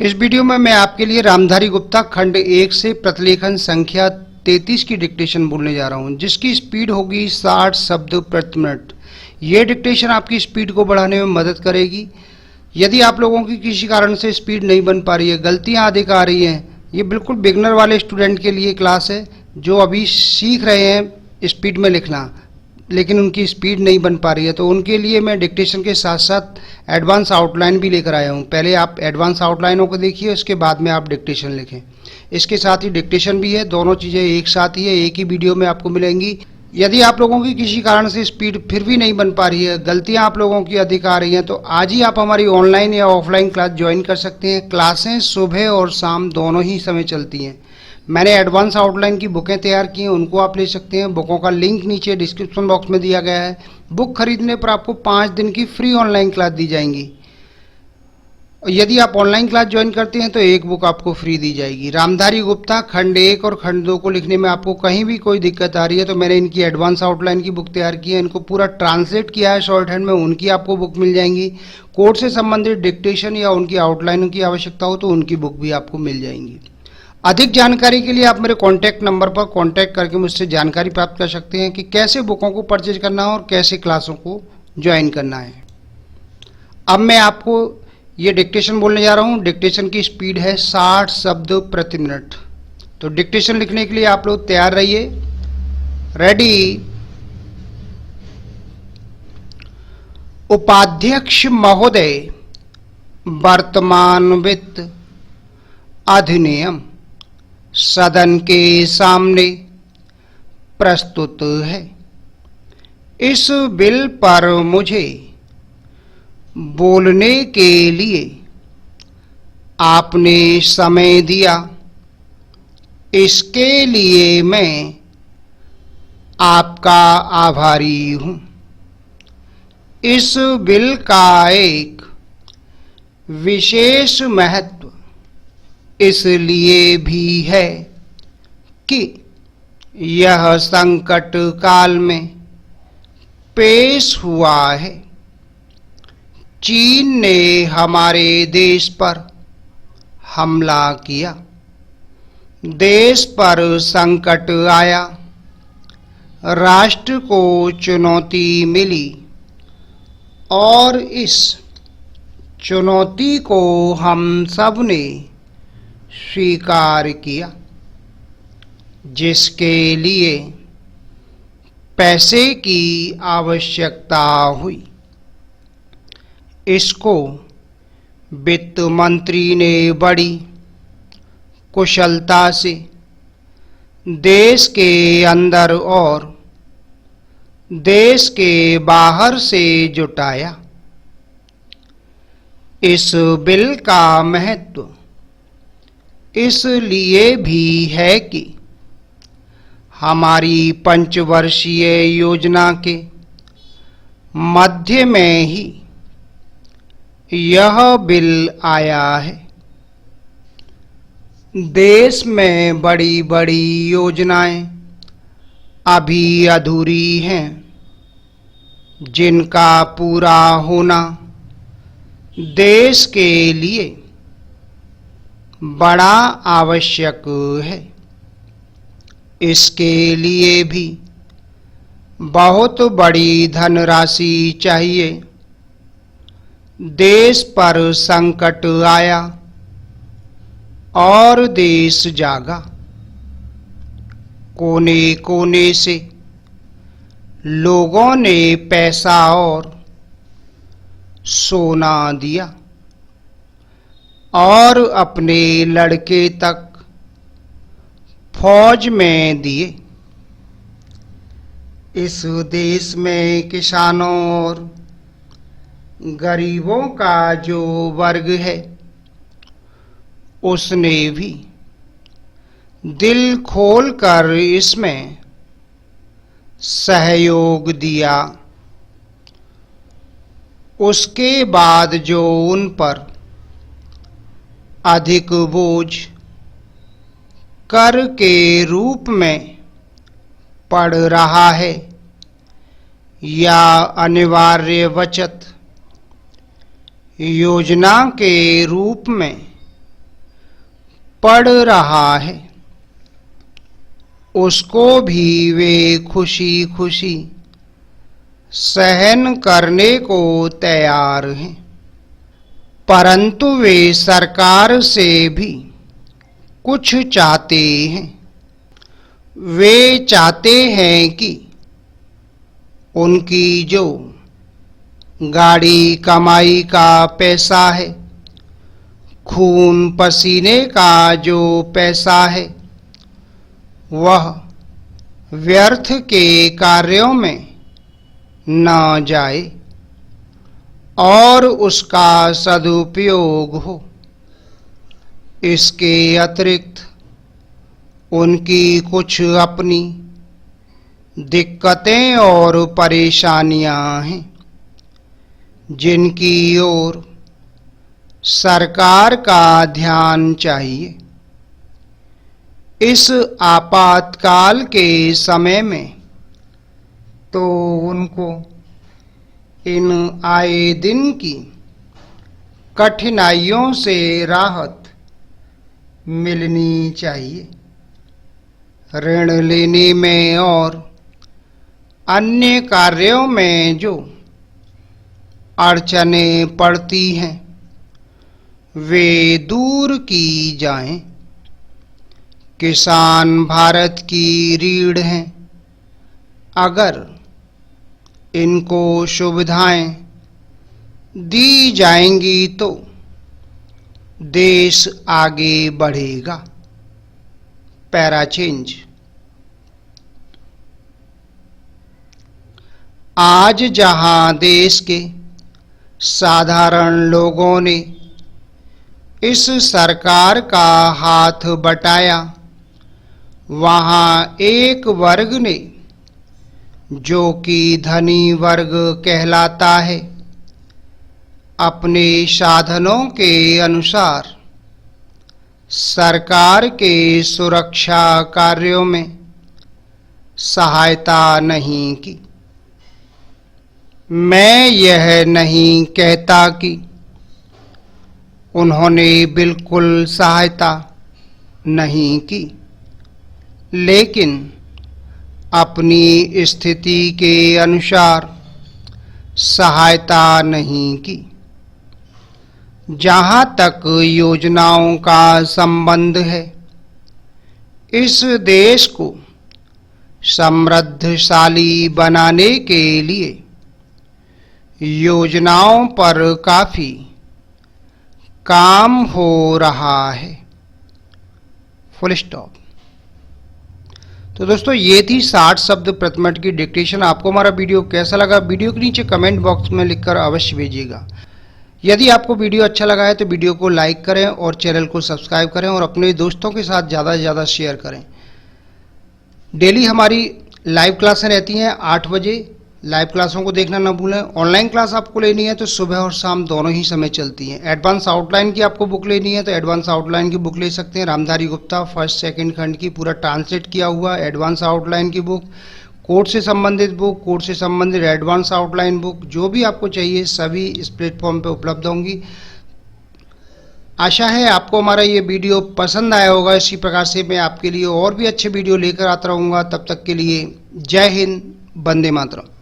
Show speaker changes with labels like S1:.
S1: इस वीडियो में मैं आपके लिए रामधारी गुप्ता खंड 1 से प्रतिलेखन संख्या 33 की डिक्टेशन बोलने जा रहा हूं, जिसकी स्पीड होगी 60 शब्द प्रति मिनट। ये डिक्टेशन आपकी स्पीड को बढ़ाने में मदद करेगी। यदि आप लोगों की किसी कारण से स्पीड नहीं बन पा रही है, गलतियां अधिक आ रही हैं, ये बिल्कुल बिगनर वाले स्टूडेंट के लिए क्लास है जो अभी सीख रहे हैं स्पीड में लिखना, लेकिन उनकी स्पीड नहीं बन पा रही है। तो उनके लिए मैं डिक्टेशन के साथ साथ एडवांस आउटलाइन भी लेकर आया हूँ। पहले आप एडवांस आउटलाइनों को देखिए, उसके बाद में आप डिक्टेशन लिखें। इसके साथ ही डिक्टेशन भी है, दोनों चीज़ें एक साथ ही है, एक ही वीडियो में आपको मिलेंगी। यदि आप लोगों की किसी कारण से स्पीड फिर भी नहीं बन पा रही है, गलतियां आप लोगों की अधिक आ रही हैं, तो आज ही आप हमारी ऑनलाइन या ऑफलाइन क्लास ज्वाइन कर सकते हैं। क्लासें सुबह और शाम दोनों ही समय चलती हैं। मैंने एडवांस आउटलाइन की बुकें तैयार की हैं, उनको आप ले सकते हैं। बुकों का लिंक नीचे डिस्क्रिप्शन बॉक्स में दिया गया है। बुक खरीदने पर आपको 5 दिन की फ्री ऑनलाइन क्लास दी जाएंगी। यदि आप ऑनलाइन क्लास ज्वाइन करते हैं तो एक बुक आपको फ्री दी जाएगी। रामधारी गुप्ता खंड 1 और खंड 2 को लिखने में आपको कहीं भी कोई दिक्कत आ रही है तो मैंने इनकी एडवांस आउटलाइन की बुक तैयार की है, इनको पूरा ट्रांसलेट किया है शॉर्ट हैंड में, उनकी आपको बुक मिल जाएंगी। कोर्स से संबंधित डिक्टेशन या उनकी आउटलाइन की आवश्यकता हो तो उनकी बुक भी आपको मिल जाएंगी। अधिक जानकारी के लिए आप मेरे कॉन्टैक्ट नंबर पर कॉन्टैक्ट करके मुझसे जानकारी प्राप्त कर सकते हैं कि कैसे बुकों को परचेज करना है और कैसे क्लासों को ज्वाइन करना है। अब मैं आपको ये डिक्टेशन बोलने जा रहा हूँ। डिक्टेशन की स्पीड है 60 शब्द प्रति मिनट। तो डिक्टेशन लिखने के लिए आप लोग तैयार रहिए। रेडी। उपाध्यक्ष महोदय, वर्तमान वित्त अधिनियम सदन के सामने प्रस्तुत है। इस बिल पर मुझे बोलने के लिए आपने समय दिया, इसके लिए मैं आपका आभारी हूँ। इस बिल का एक विशेष महत्व इसलिए भी है कि यह संकट काल में पेश हुआ है। चीन ने हमारे देश पर हमला किया, देश पर संकट आया, राष्ट्र को चुनौती मिली और इस चुनौती को हम सब ने स्वीकार किया, जिसके लिए पैसे की आवश्यकता हुई। इसको वित्त मंत्री ने बड़ी कुशलता से देश के अंदर और देश के बाहर से जुटाया। इस बिल का महत्व इसलिए भी है कि हमारी पंचवर्षीय योजना के मध्य में ही यह बिल आया है। देश में बड़ी बड़ी योजनाएं अभी अधूरी हैं, जिनका पूरा होना देश के लिए बड़ा आवश्यक है। इसके लिए भी बहुत बड़ी धनराशि चाहिए। देश पर संकट आया और देश जागा। कोने कोने से लोगों ने पैसा और सोना दिया और अपने लड़के तक फौज में दिए। इस देश में किसानों और गरीबों का जो वर्ग है, उसने भी दिल खोलकर इसमें सहयोग दिया। उसके बाद जो उन पर अधिक बोझ कर के रूप में पड़ रहा है या अनिवार्य बचत योजना के रूप में पड़ रहा है उसको भी वे खुशी खुशी सहन करने को तैयार हैं, परंतु वे सरकार से भी कुछ चाहते हैं। वे चाहते हैं कि उनकी जो गाड़ी कमाई का पैसा है, खून पसीने का जो पैसा है, वह व्यर्थ के कार्यों में न जाए और उसका सदुपयोग हो। इसके अतिरिक्त उनकी कुछ अपनी दिक्कतें और परेशानियां हैं जिनकी ओर सरकार का ध्यान चाहिए। इस आपातकाल के समय में तो उनको इन आए दिन की कठिनाइयों से राहत मिलनी चाहिए। ऋण लेने में और अन्य कार्यों में जो अड़चनें पड़ती हैं वे दूर की जाएं। किसान भारत की रीढ़ हैं। अगर इनको सुविधाएं दी जाएंगी तो देश आगे बढ़ेगा। Para change. आज जहां देश के साधारण लोगों ने इस सरकार का हाथ बटाया, वहां एक वर्ग ने जो कि धनी वर्ग कहलाता है, अपने साधनों के अनुसार सरकार के सुरक्षा कार्यों में सहायता नहीं की। मैं यह नहीं कहता कि उन्होंने बिल्कुल सहायता नहीं की, लेकिन अपनी स्थिति के अनुसार सहायता नहीं की। जहां तक योजनाओं का संबंध है, इस देश को समृद्धशाली बनाने के लिए योजनाओं पर काफी काम हो रहा है। Full stop. तो दोस्तों ये थी 60 शब्द प्रति मिनट की डिक्टेशन। आपको हमारा वीडियो कैसा लगा, वीडियो के नीचे कमेंट बॉक्स में लिखकर अवश्य भेजिएगा। यदि आपको वीडियो अच्छा लगा है तो वीडियो को लाइक करें और चैनल को सब्सक्राइब करें और अपने दोस्तों के साथ ज़्यादा से ज़्यादा शेयर करें। डेली हमारी लाइव क्लासें रहती हैं 8 बजे। लाइव क्लासों को देखना ना भूलें। ऑनलाइन क्लास आपको लेनी है तो सुबह और शाम दोनों ही समय चलती हैं। एडवांस आउटलाइन की आपको बुक लेनी है तो एडवांस आउटलाइन की बुक ले सकते हैं। रामधारी गुप्ता फर्स्ट सेकंड खंड की पूरा ट्रांसलेट किया हुआ एडवांस आउटलाइन की बुक, कोर्ट से संबंधित बुक, कोर्ट से संबंधित एडवांस आउटलाइन बुक, जो भी आपको चाहिए सभी इस प्लेटफॉर्म पर उपलब्ध होंगी। आशा है आपको हमारा ये वीडियो पसंद आया होगा। इसी प्रकार से मैं आपके लिए और भी अच्छे वीडियो लेकर आता रहूँगा। तब तक के लिए जय हिंद, वंदे मातरम।